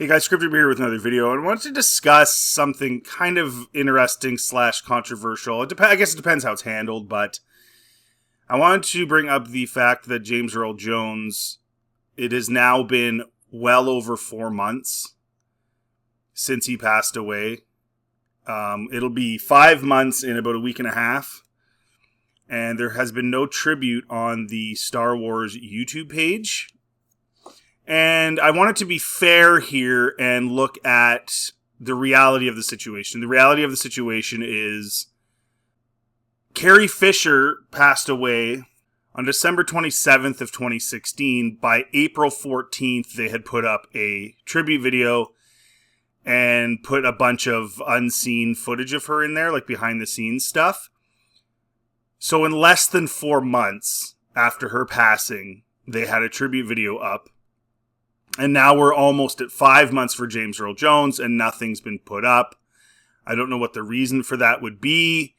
Hey guys, Scripted here with another video. I wanted to discuss something kind of interesting / controversial. I guess it depends how it's handled, but I wanted to bring up the fact that James Earl Jones, it has now been well over 4 months since he passed away. It'll be 5 months in about a week and a half. And there has been no tribute on the Star Wars YouTube page. And I wanted to be fair here and look at the reality of the situation. The reality of the situation is Carrie Fisher passed away on December 27th of 2016. By April 14th, they had put up a tribute video and put a bunch of unseen footage of her in there, like behind the scenes stuff. So in less than 4 months after her passing, they had a tribute video up. And now we're almost at 5 months for James Earl Jones, and nothing's been put up. I don't know what the reason for that would be,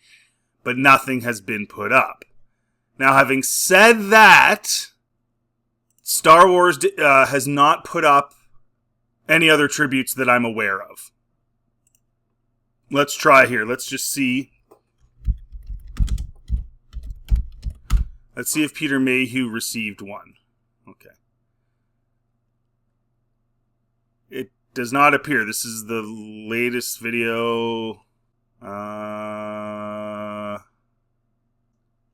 but nothing has been put up. Now, having said that, Star Wars has not put up any other tributes that I'm aware of. Let's try here. Let's just see. Let's see if Peter Mayhew received one. Okay. It does not appear. This is the latest video.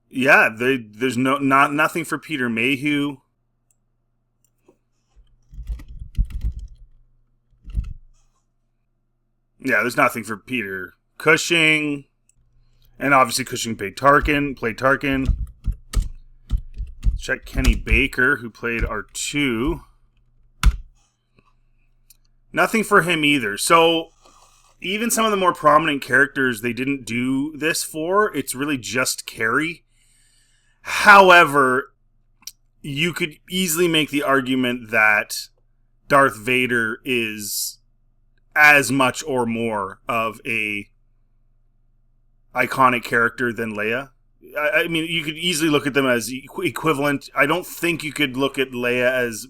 Yeah, there's nothing for Peter Mayhew. Yeah, there's nothing for Peter Cushing. And obviously Cushing played Tarkin. Check Kenny Baker, who played R2. Nothing for him either. So even some of the more prominent characters they didn't do this for. It's really just Carrie. However, you could easily make the argument that Darth Vader is as much or more of a iconic character than Leia. I mean, you could easily look at them as equivalent. I don't think you could look at Leia as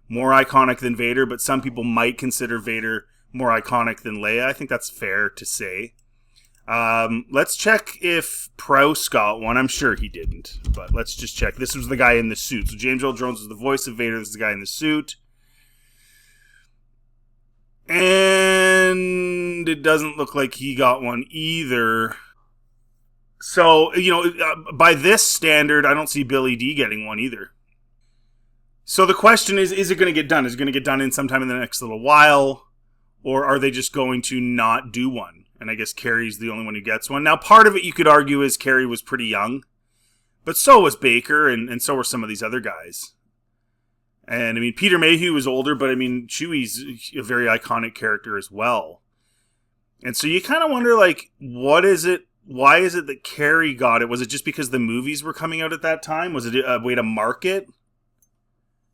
more iconic than Vader, but some people might consider Vader more iconic than Leia. I think that's fair to say. Let's check if Prowse got one. I'm sure he didn't, but let's just check. This was the guy in the suit. So James Earl Jones was the voice of Vader. This is the guy in the suit. And it doesn't look like he got one either. So, by this standard, I don't see Billy D getting one either. So the question is it going to get done? Is it going to get done in sometime in the next little while? Or are they just going to not do one? And I guess Carrie's the only one who gets one. Now, part of it you could argue is Carrie was pretty young. But so was Baker, and so were some of these other guys. And, I mean, Peter Mayhew was older, but, I mean, Chewie's a very iconic character as well. And so you kind of wonder, like, what is it? Why is it that Carrie got it? Was it just because the movies were coming out at that time? Was it a way to market?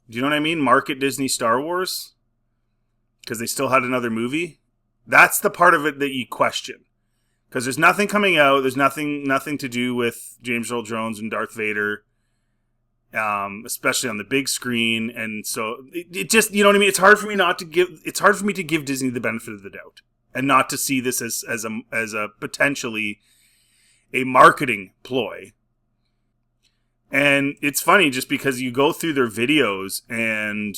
Do you know what I mean? Market Disney Star Wars? Because they still had another movie? That's the part of it that you question. Because there's nothing coming out. There's nothing to do with James Earl Jones and Darth Vader. Especially on the big screen. And so it just, you know what I mean? It's hard for me to give Disney the benefit of the doubt. And not to see this as a potentially a marketing ploy. And it's funny just because you go through their videos and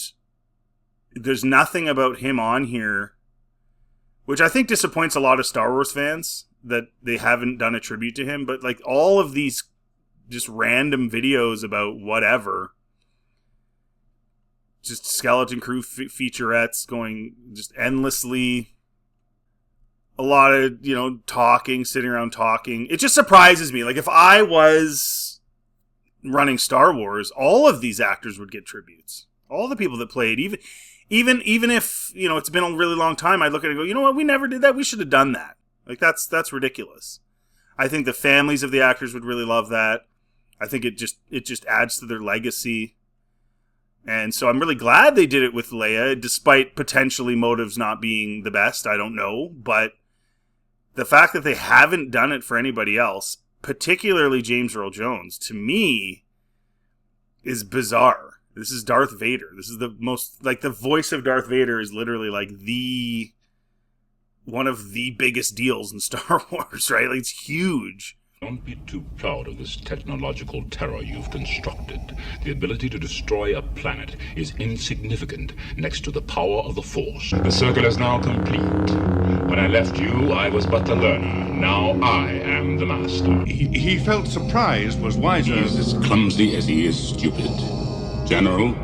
there's nothing about him on here, which I think disappoints a lot of Star Wars fans that they haven't done a tribute to him. But like all of these just random videos about whatever, just Skeleton Crew featurettes going just endlessly. A lot of, sitting around talking. It just surprises me. Like, if I was running Star Wars, all of these actors would get tributes. All the people that played, even if, it's been a really long time, I'd look at it and go, you know what, we never did that. We should have done that. Like, that's ridiculous. I think the families of the actors would really love that. I think it just adds to their legacy. And so I'm really glad they did it with Leia, despite potentially motives not being the best. I don't know, but the fact that they haven't done it for anybody else, particularly James Earl Jones, to me, is bizarre. This is Darth Vader. This is the most, like, the voice of Darth Vader is literally, like, one of the biggest deals in Star Wars, right? Like, it's huge. Don't be too proud of this technological terror you've constructed. The ability to destroy a planet is insignificant next to the power of the Force. The circle is now complete. When I left you, I was but the learner. Now I am the master. He felt surprised was wiser. He is as clumsy as he is stupid. General,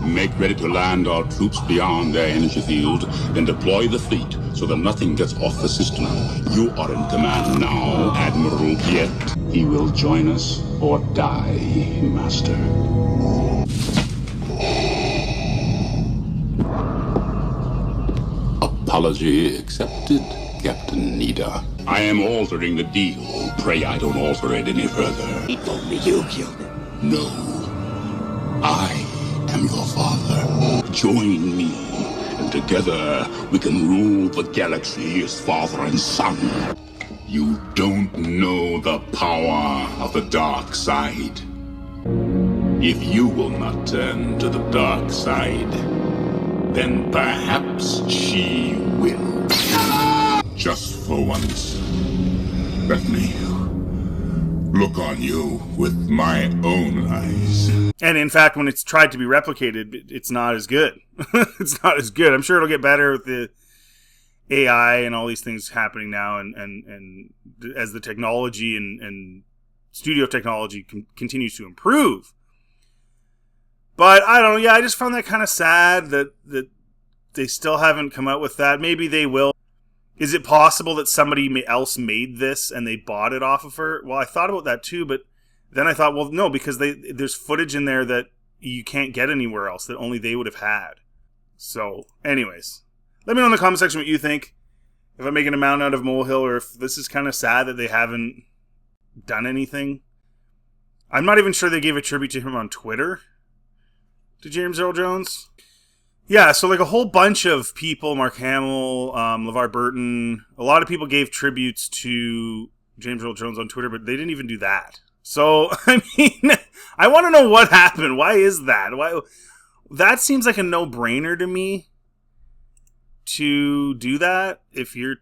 make ready to land our troops beyond their energy field, then deploy the fleet so that nothing gets off the system. You are in command now, Admiral, yet he will join us or die, Master. Apology accepted, Captain Nida. I am altering the deal. Pray I don't alter it any further. If only you killed him. No. I am your father. Join me, and together we can rule the galaxy as father and son. You don't know the power of the dark side. If you will not turn to the dark side, then perhaps she will. Just for once, let me look on you with my own eyes. And in fact, when it's tried to be replicated, it's not as good. It's not as good. I'm sure it'll get better with the AI and all these things happening now, and as the technology and studio technology continues to improve. But I don't know. Yeah, I just found that kind of sad that they still haven't come out with that. Maybe they will. Is it possible that somebody else made this and they bought it off of her? Well, I thought about that too, but then I thought, well, no, because there's footage in there that you can't get anywhere else, that only they would have had. So, anyways, let me know in the comment section what you think. If I'm making a mountain out of a molehill, or if this is kind of sad that they haven't done anything. I'm not even sure they gave a tribute to him on Twitter, to James Earl Jones. Yeah, so like a whole bunch of people, Mark Hamill, LeVar Burton, a lot of people gave tributes to James Earl Jones on Twitter, but they didn't even do that. So, I mean, I want to know what happened. Why is that? Why? That seems like a no-brainer to me to do that. If you're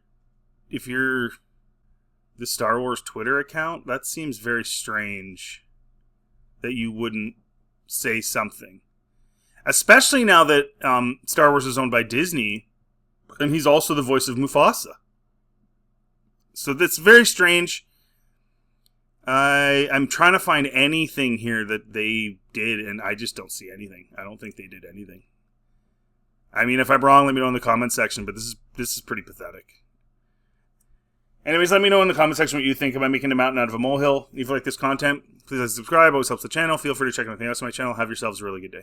the Star Wars Twitter account, that seems very strange that you wouldn't say something. Especially now that Star Wars is owned by Disney, and he's also the voice of Mufasa. So that's very strange. I'm trying to find anything here that they did, and I just don't see anything. I don't think they did anything. I mean, if I'm wrong, let me know in the comment section, but this is pretty pathetic. Anyways, let me know in the comment section what you think about making a mountain out of a molehill. If you like this content, please subscribe. Always helps the channel. Feel free to check anything else on my channel. Have yourselves a really good day.